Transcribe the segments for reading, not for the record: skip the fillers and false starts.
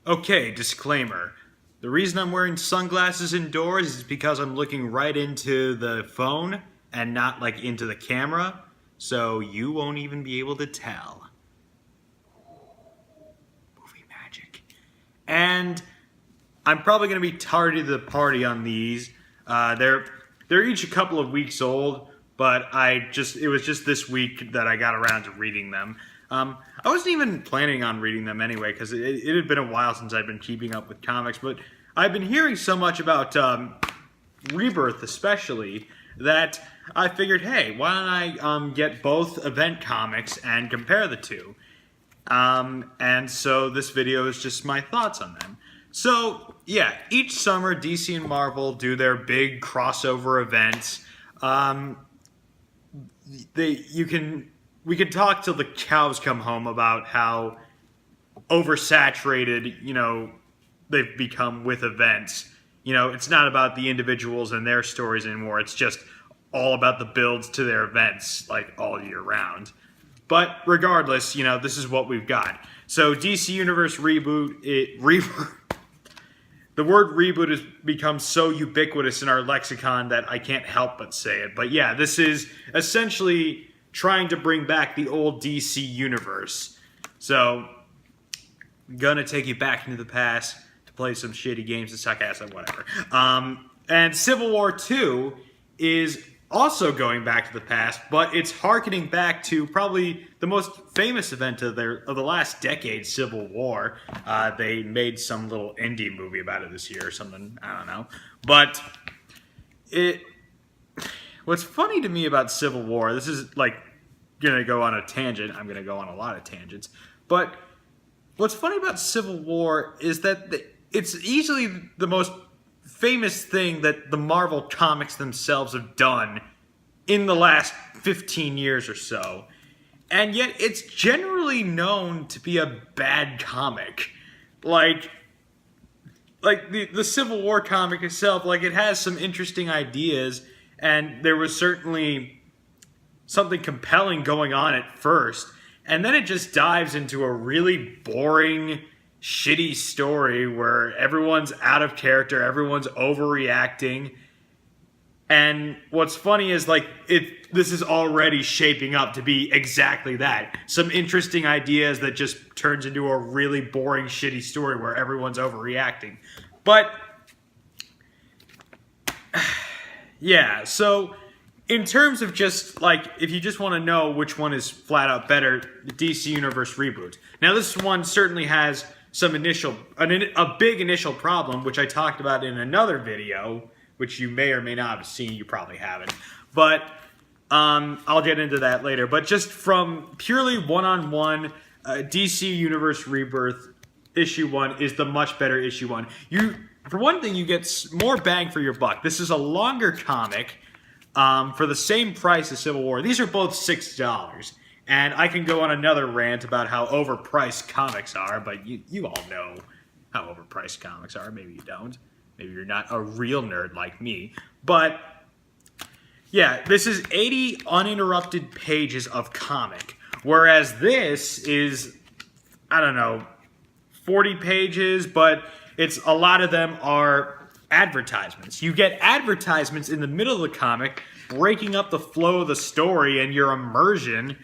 Okay, disclaimer. The reason I'm wearing sunglasses indoors is because I'm looking right into the phone and not like into the camera, so you won't even be able to tell. Movie magic. And I'm probably going to be tardy to the party on these. They're each a couple of weeks old, but it was just this week that I got around to reading them. I wasn't even planning on reading them anyway, because it had been a while since I'd been keeping up with comics, but I've been hearing so much about Rebirth especially, that I figured, hey, why don't I get both event comics and compare the two? And so this video is just my thoughts on them. So, yeah, each summer DC and Marvel do their big crossover events. We can talk till the cows come home about how oversaturated, they've become with events. It's not about the individuals and their stories anymore. It's just all about the builds to their events, like, all year round. But regardless, this is what we've got. So DC Universe Reboot, the word reboot has become so ubiquitous in our lexicon that I can't help but say it. But yeah, this is essentially trying to bring back the old DC universe. So, I'm gonna take you back into the past to play some shitty games and suck ass and whatever. And Civil War 2 is also going back to the past, but it's harkening back to probably the most famous event of the last decade, Civil War. They made some little indie movie about it this year or something. I don't know. But what's funny to me about Civil War, this is like gonna go on a tangent. I'm gonna go on a lot of tangents. But what's funny about Civil War is that it's easily the most famous thing that the Marvel comics themselves have done in the last 15 years or so. And yet it's generally known to be a bad comic. Like the Civil War comic itself, it has some interesting ideas, and there was certainly something compelling going on at first, and then it just dives into a really boring, shitty story where everyone's out of character, everyone's overreacting. And what's funny is this is already shaping up to be exactly that. Some interesting ideas that just turns into a really boring, shitty story where everyone's overreacting. But yeah, so in terms of just if you just want to know which one is flat out better, the DC Universe Reboot. Now this one certainly has some a big initial problem, which I talked about in another video, which you may or may not have seen. You probably haven't, but I'll get into that later. But just from purely one-on-one, DC Universe Rebirth issue 1 is the much better issue 1. For one thing, you get more bang for your buck. This is a longer comic for the same price as Civil War. These are both $6. And I can go on another rant about how overpriced comics are, but you all know how overpriced comics are. Maybe you don't. Maybe you're not a real nerd like me. But yeah, this is 80 uninterrupted pages of comic, whereas this is, 40 pages, but a lot of them are advertisements. You get advertisements in the middle of the comic, breaking up the flow of the story and your immersion.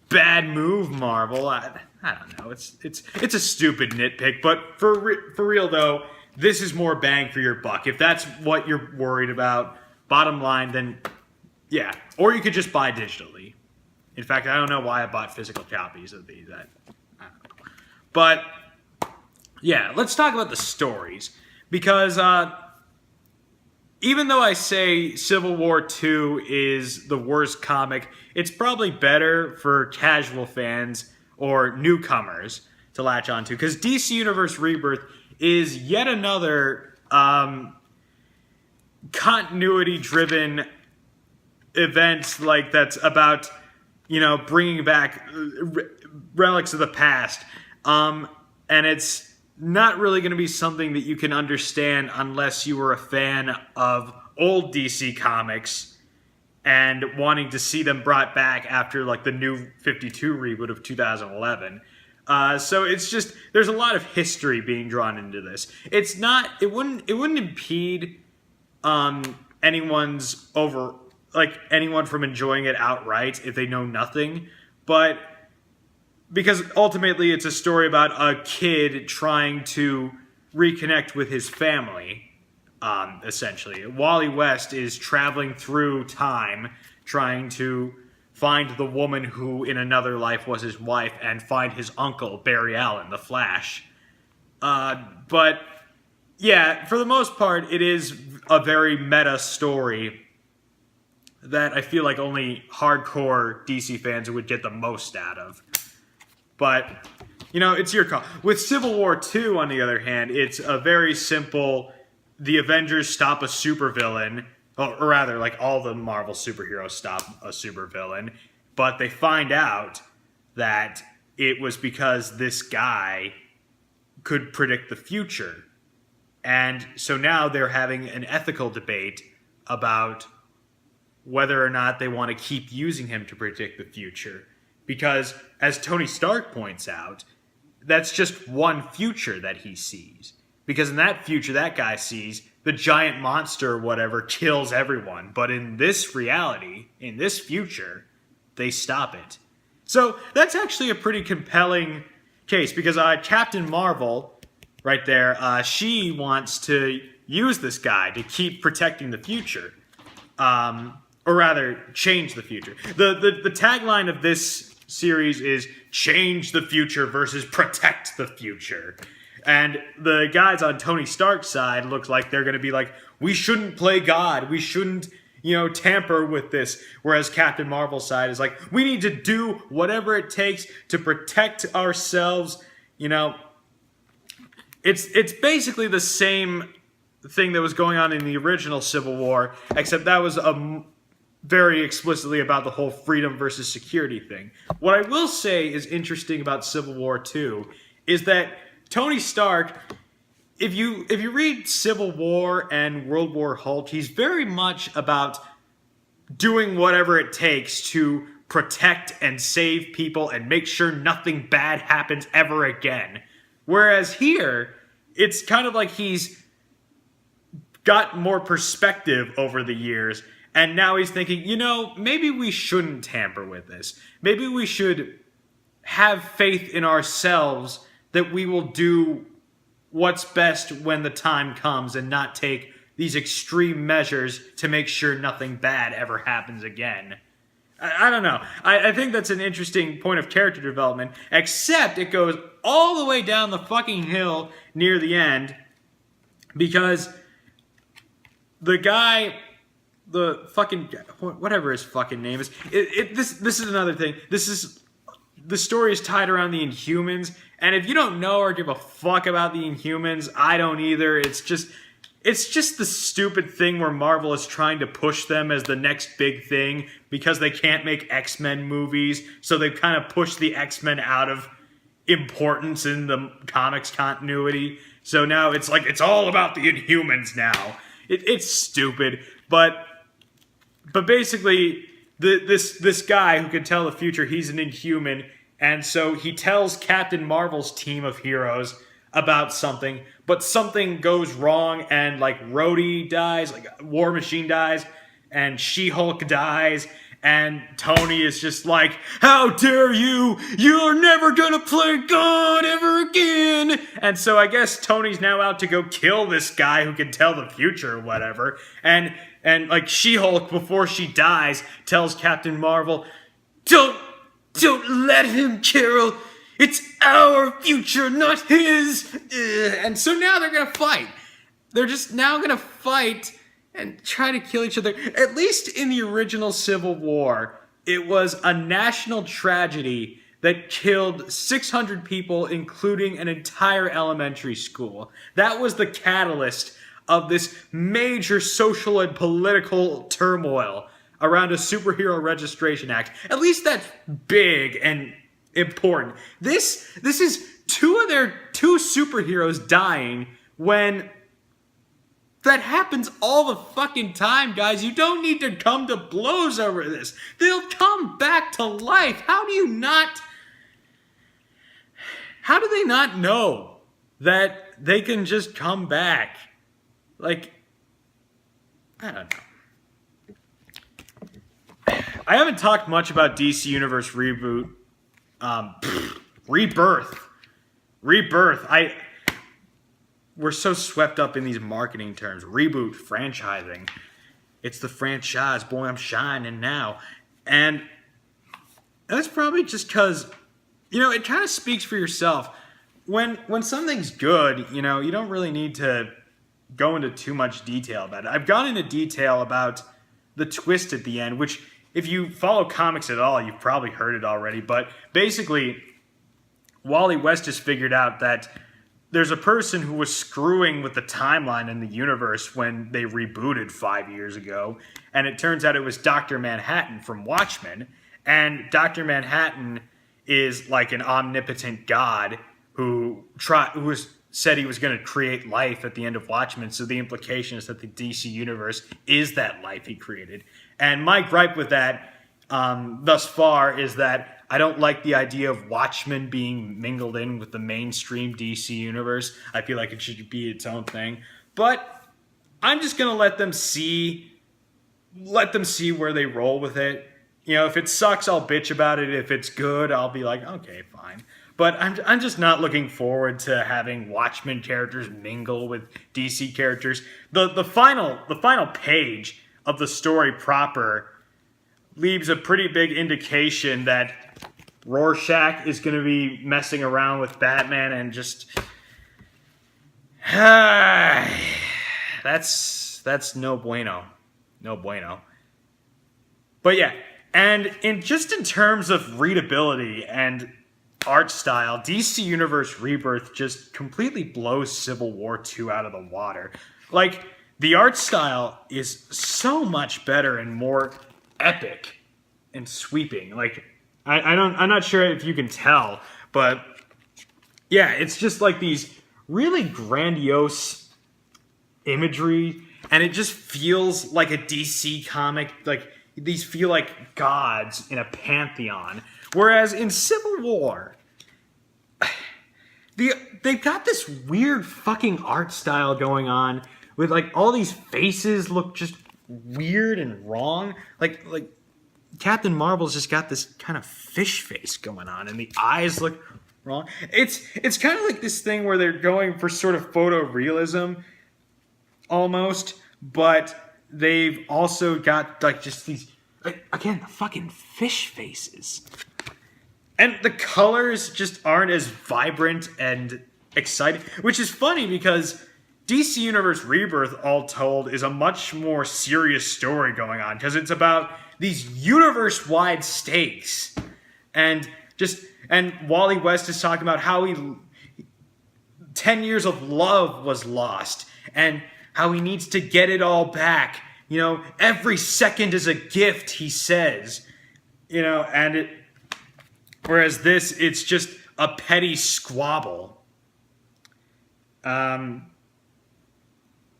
Bad move, Marvel. I don't know. It's a stupid nitpick, but for real though, this is more bang for your buck. If that's what you're worried about, bottom line, then yeah. Or you could just buy digitally. In fact, I don't know why I bought physical copies of these. I don't know. But yeah, let's talk about the stories, because even though I say Civil War 2 is the worst comic, it's probably better for casual fans or newcomers to latch onto, because DC Universe Rebirth is yet another continuity-driven event that's about, bringing back relics of the past. And it's not really going to be something that you can understand unless you were a fan of old DC comics and wanting to see them brought back after the new 52 reboot of 2011. So it's just there's a lot of history being drawn into this. It's not it wouldn't impede anyone's anyone from enjoying it outright if they know nothing, but because ultimately it's a story about a kid trying to reconnect with his family, essentially. Wally West is traveling through time, trying to find the woman who in another life was his wife and find his uncle, Barry Allen, the Flash. But yeah, for the most part, it is a very meta story that I feel like only hardcore DC fans would get the most out of. But, it's your call. With Civil War 2, on the other hand, it's a very simple, the Avengers stop a supervillain, or rather, like, all the Marvel superheroes stop a supervillain, but they find out that it was because this guy could predict the future. And so now they're having an ethical debate about whether or not they want to keep using him to predict the future. Because, as Tony Stark points out, that's just one future that he sees. Because in that future that guy sees, the giant monster or whatever kills everyone. But in this reality, in this future, they stop it. So that's actually a pretty compelling case. Because Captain Marvel, right there, she wants to use this guy to keep protecting the future. Or rather, change the future. The tagline of this series is change the future versus protect the future. And the guys on Tony Stark's side look like they're going to be like, we shouldn't play God. We shouldn't, tamper with this. Whereas Captain Marvel's side is like, we need to do whatever it takes to protect ourselves. It's basically the same thing that was going on in the original Civil War, except that was very explicitly about the whole freedom versus security thing. What I will say is interesting about Civil War 2 is that Tony Stark, if you read Civil War and World War Hulk, he's very much about doing whatever it takes to protect and save people and make sure nothing bad happens ever again. Whereas here, it's kind of like he's got more perspective over the years. And now he's thinking, maybe we shouldn't tamper with this. Maybe we should have faith in ourselves that we will do what's best when the time comes and not take these extreme measures to make sure nothing bad ever happens again. I don't know. I think that's an interesting point of character development, except it goes all the way down the fucking hill near the end because the guy... the fucking whatever his fucking name is. This is another thing. The story is tied around the Inhumans, and if you don't know or give a fuck about the Inhumans, I don't either. It's just the stupid thing where Marvel is trying to push them as the next big thing because they can't make X-Men movies, so they've kind of pushed the X-Men out of importance in the comics continuity. So now it's like it's all about the Inhumans now. It's stupid, but basically, this guy who can tell the future, he's an Inhuman, and so he tells Captain Marvel's team of heroes about something, but something goes wrong, and Rhodey dies, War Machine dies, and She-Hulk dies, and Tony is just like, how dare you! You're never gonna play God ever again! And so I guess Tony's now out to go kill this guy who can tell the future or whatever, and She-Hulk, before she dies, tells Captain Marvel, Don't let him, Carol! It's our future, not his! And so now they're gonna fight. They're just now gonna fight and try to kill each other. At least in the original Civil War, it was a national tragedy that killed 600 people, including an entire elementary school. That was the catalyst of this major social and political turmoil around a superhero registration act. At least that's big and important. This is two superheroes dying when that happens all the fucking time, guys. You don't need to come to blows over this. They'll come back to life. How do you not... how do they not know that they can just come back? Like, I don't know. I haven't talked much about DC Universe Reboot. Rebirth. We're so swept up in these marketing terms. Reboot, franchising. It's the franchise. Boy, I'm shining now. And that's probably just because, it kind of speaks for yourself. When something's good, you don't really need to go into too much detail about it. I've gone into detail about the twist at the end, which, if you follow comics at all, you've probably heard it already. But basically, Wally West has figured out that there's a person who was screwing with the timeline in the universe when they rebooted 5 years ago. And it turns out it was Dr. Manhattan from Watchmen. And Dr. Manhattan is like an omnipotent god who said he was going to create life at the end of Watchmen. So the implication is that the DC universe is that life he created. And my gripe with that thus far is that I don't like the idea of Watchmen being mingled in with the mainstream DC universe. I feel like it should be its own thing. But I'm just going to let them see where they roll with it. If it sucks, I'll bitch about it. If it's good, I'll be like, okay, fine. But I'm just not looking forward to having Watchmen characters mingle with DC characters. The final page of the story proper leaves a pretty big indication that Rorschach is going to be messing around with Batman, and just that's no bueno. No bueno. But yeah, and in terms of readability and art style, DC Universe Rebirth just completely blows Civil War 2 out of the water. Like, the art style is so much better and more epic and sweeping. Like, I'm not sure if you can tell, but yeah, it's just like these really grandiose imagery, and it just feels like a DC comic. Like, these feel like gods in a pantheon. Whereas in Civil War, they've got this weird fucking art style going on with like all these faces look just weird and wrong. Like Captain Marvel's just got this kind of fish face going on, and the eyes look wrong. It's kind of like this thing where they're going for sort of photorealism almost, but they've also got like just these, again, the fucking fish faces. And the colors just aren't as vibrant and exciting, which is funny because DC Universe Rebirth, all told, is a much more serious story going on because it's about these universe-wide stakes. And Wally West is talking about how 10 years of love was lost and how he needs to get it all back. Every second is a gift, he says. Whereas this, it's just a petty squabble. I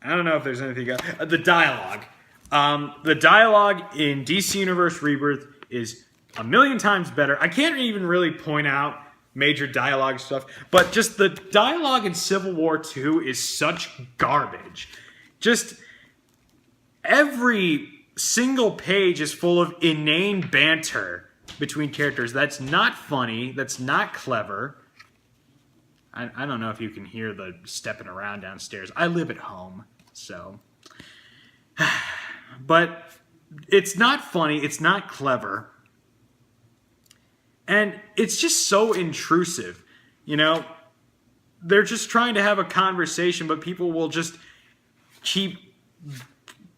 don't know if there's anything else. The dialogue. The dialogue in DC Universe Rebirth is a million times better. I can't even really point out major dialogue stuff, but just the dialogue in Civil War 2 is such garbage. Just every single page is full of inane banter between characters. That's not funny. That's not clever. I don't know if you can hear the stepping around downstairs. I live at home, so. But it's not funny. It's not clever. And it's just so intrusive. They're just trying to have a conversation, but people will just keep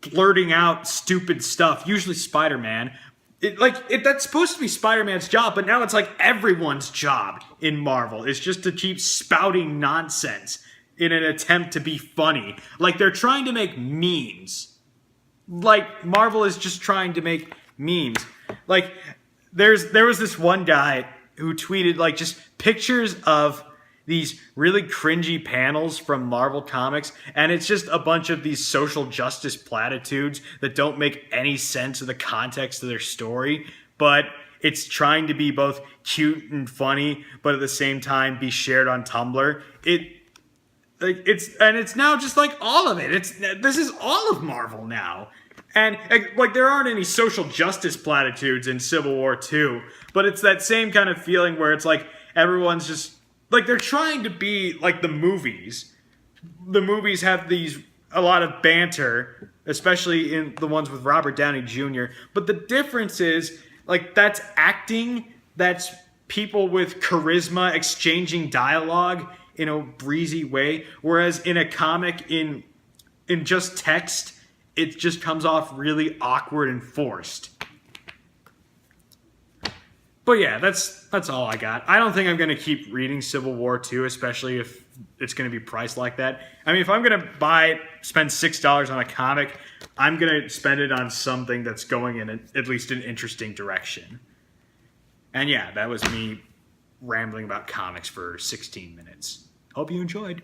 blurting out stupid stuff. Usually Spider-Man. That's supposed to be Spider-Man's job, but now it's like everyone's job in Marvel is just to keep spouting nonsense in an attempt to be funny. Like, they're trying to make memes. Like, Marvel is just trying to make memes. Like, there was this one guy who tweeted, like, just pictures of these really cringy panels from Marvel Comics, and it's just a bunch of these social justice platitudes that don't make any sense of the context of their story, but it's trying to be both cute and funny, but at the same time be shared on Tumblr. It's now just like all of it. This is all of Marvel now. And like there aren't any social justice platitudes in Civil War 2, but it's that same kind of feeling where it's like everyone's just like they're trying to be like the movies. The movies have a lot of banter, especially in the ones with Robert Downey Jr. But the difference is like that's acting, that's people with charisma exchanging dialogue in a breezy way, whereas in a comic in just text, it just comes off really awkward and forced. But yeah, that's all I got. I don't think I'm going to keep reading Civil War 2, especially if it's going to be priced like that. I mean, if I'm going to spend $6 on a comic, I'm going to spend it on something that's going in at least an interesting direction. And yeah, that was me rambling about comics for 16 minutes. Hope you enjoyed.